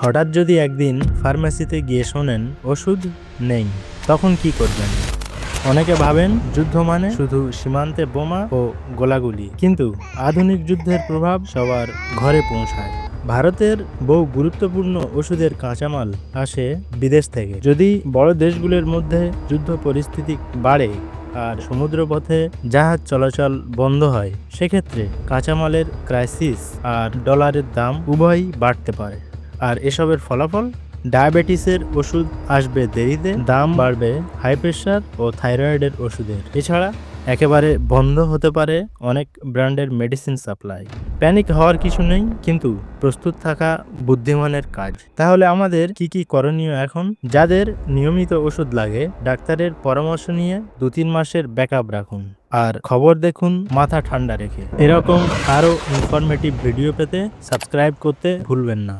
হঠাৎ যদি একদিন ফার্মেসিতে গিয়ে শোনেন ওষুধ নেই, তখন কি করবেন? অনেকে ভাবেন যুদ্ধ মানে শুধু সীমান্তে বোমা ও গোলাগুলি, কিন্তু আধুনিক যুদ্ধের প্রভাব সবার ঘরে পৌঁছায়। ভারতের বহু গুরুত্বপূর্ণ ওষুধের কাঁচামাল আসে বিদেশ থেকে। যদি বড় দেশগুলোর মধ্যে যুদ্ধ পরিস্থিতি বাড়ে আর সমুদ্রপথে জাহাজ চলাচল বন্ধ হয়, সেক্ষেত্রে কাঁচামালের ক্রাইসিস আর ডলারের দাম উভয়ই বাড়তে পারে। আর এসবের ফলাফল, ডায়াবেটিসের ওষুধ আসবে দেরিতে, দাম বাড়বে হাই প্রেশার ও থাইরয়েডের ওষুধের। এছাড়া একেবারে বন্ধ হতে পারে অনেক ব্র্যান্ডের মেডিসিন সাপ্লাই। প্যানিক হওয়ার কিছু নেই, কিন্তু প্রস্তুত থাকা বুদ্ধিমানের কাজ। তাহলে আমাদের কি কি করণীয় এখন? যাদের নিয়মিত ওষুধ লাগে, ডাক্তারের পরামর্শ নিয়ে 2-3 মাসের ব্যাকআপ রাখুন। আর খবর দেখুন মাথা ঠান্ডা রেখে। এরকম আরও ইনফরমেটিভ ভিডিও পেতে সাবস্ক্রাইব করতে ভুলবেন না।